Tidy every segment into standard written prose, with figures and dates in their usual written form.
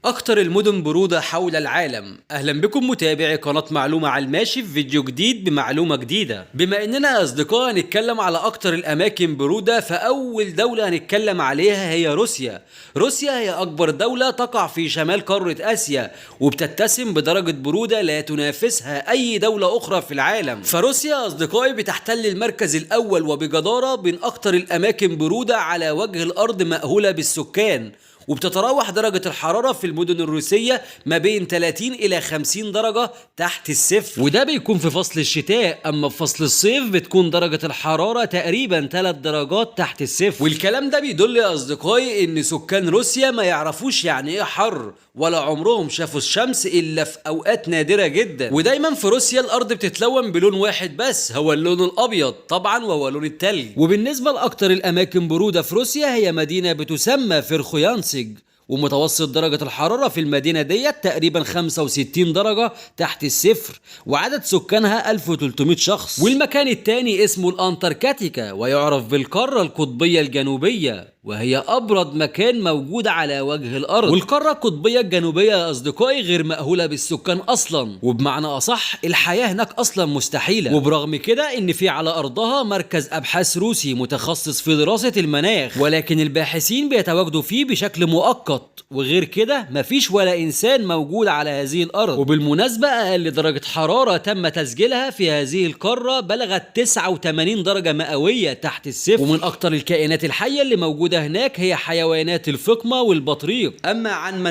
أكتر المدن برودة حول العالم. أهلا بكم متابعي قناة معلومة على الماشي في فيديو جديد بمعلومة جديدة. بما إننا أصدقاء هنتكلم على أكتر الأماكن برودة، فأول دولة هنتكلم عليها هي روسيا. روسيا هي أكبر دولة تقع في شمال قارة آسيا، وبتتسم بدرجة برودة لا تنافسها أي دولة أخرى في العالم. فروسيا أصدقائي بتحتل المركز الأول وبجدارة بين أكتر الأماكن برودة على وجه الأرض مأهولة بالسكان، وبتتراوح درجة الحرارة في المدن الروسية ما بين 30 إلى 50 درجة تحت الصفر، وده بيكون في فصل الشتاء. أما في فصل الصيف بتكون درجة الحرارة تقريبا 3 درجات تحت الصفر. والكلام ده بيدل يا أصدقائي إن سكان روسيا ما يعرفوش يعني إيه حر، ولا عمرهم شافوا الشمس إلا في أوقات نادرة جدا. ودايما في روسيا الأرض بتتلون بلون واحد بس، هو اللون الأبيض طبعا، وهو لون التلج. وبالنسبة لأكتر الأماكن برودة في روسيا هي مدينة بتسمى فرخيانسك، ومتوسط درجة الحرارة في المدينة ديت تقريبا 65 درجة تحت الصفر، وعدد سكانها 1300 شخص. والمكان التاني اسمه الأنتاركتيكا، ويعرف بالقارة القطبية الجنوبية، وهي أبرد مكان موجود على وجه الأرض. والقارة القطبية الجنوبية يا أصدقائي غير مأهولة بالسكان أصلا، وبمعنى أصح الحياة هناك أصلا مستحيلة. وبرغم كده إن في على أرضها مركز أبحاث روسي متخصص في دراسة المناخ، ولكن الباحثين بيتواجدوا فيه بشكل مؤقت، وغير كده مفيش ولا إنسان موجود على هذه الأرض. وبالمناسبة أقل درجة حرارة تم تسجيلها في هذه القارة بلغت 89 درجة مئوية تحت الصفر. ومن أكتر الكائنات الحية اللي موجودة هناك هي حيوانات الفقمة والبطريق. أما عن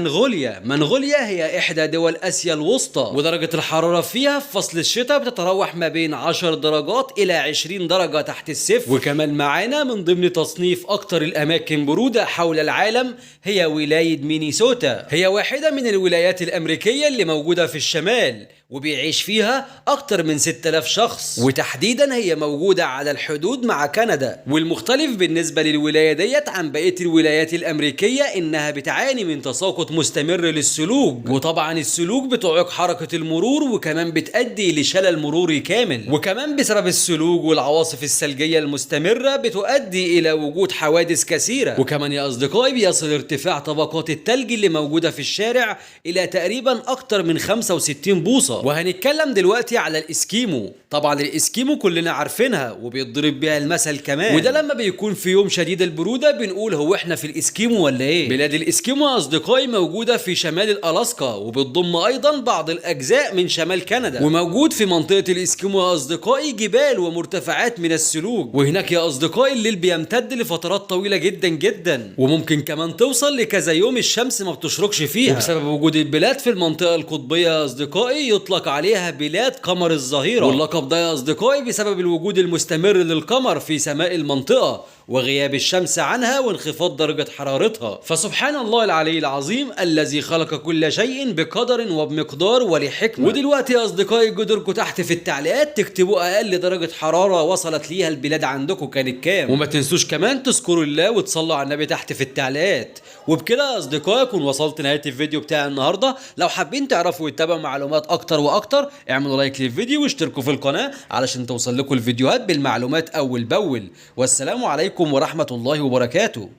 منغوليا هي إحدى دول آسيا الوسطى، ودرجة الحرارة فيها في فصل الشتاء بتتراوح ما بين 10 درجات إلى 20 درجة تحت الصفر. وكمان معانا من ضمن تصنيف أكتر الأماكن برودة حول العالم هي ولاية مينيسوتا. هي واحدة من الولايات الأمريكية اللي موجودة في الشمال، وبيعيش فيها أكتر من 6000 شخص، وتحديدا هي موجودة على الحدود مع كندا. والمختلف بالنسبة للولاية ديت عن بقية الولايات الأمريكية إنها بتعاني من تساقط مستمر للسلوك، وطبعا السلوك بتعيق حركة المرور، وكمان بتؤدي لشلل مروري كامل. وكمان بسبب السلوك والعواصف الثلجية المستمرة بتؤدي إلى وجود حوادث كثيرة. وكمان يا أصدقائي بيصل ارتفاع طبقات الثلج اللي موجودة في الشارع إلى تقريبا أكتر من 65 بوصة. وهنتكلم دلوقتي على الإسكيمو. طبعا الإسكيمو كلنا عارفينها وبيضرب بيها المثل كمان، وده لما بيكون في يوم شديد البرودة بنقول هو احنا في الإسكيمو ولا ايه؟ بلاد الإسكيمو يا أصدقائي موجودة في شمال الألاسكا، وبتضم أيضا بعض الأجزاء من شمال كندا. وموجود في منطقة الإسكيمو يا أصدقائي جبال ومرتفعات من الثلوج، وهناك يا أصدقائي الليل بيمتد لفترات طويلة جدا جدا، وممكن كمان توصل لكذا يوم الشمس ما بتشرقش فيها. وبسبب وجود البلاد في المنطقة القطبية يا أصدقائي يطلق عليها بلاد قمر الظهيرة. واللقب ده يا أصدقائي بسبب الوجود المستمر للقمر في سماء المنطقة، وغياب الشمس عنها وانخفاض درجة حرارتها. فسبحان الله العلي العظيم الذي خلق كل شيء بقدر وبمقدار ولحكمة. ودلوقتي يا أصدقائي جدركم تحت في التعليقات تكتبوا أقل درجة حرارة وصلت ليها البلاد عندكم كانت كام، وما تنسوش كمان تذكروا الله وتصلوا على النبي تحت في التعليقات. وبكده يا أصدقائي أكون وصلت نهاية الفيديو بتاع النهاردة. لو حابين تعرفوا وتتابعوا معلومات أكتر وأكتر اعملوا لايك للفيديو واشتركوا في القناة علشان توصل لكم الفيديوهات بالمعلومات أول بأول. والسلام عليكم ورحمة الله وبركاته.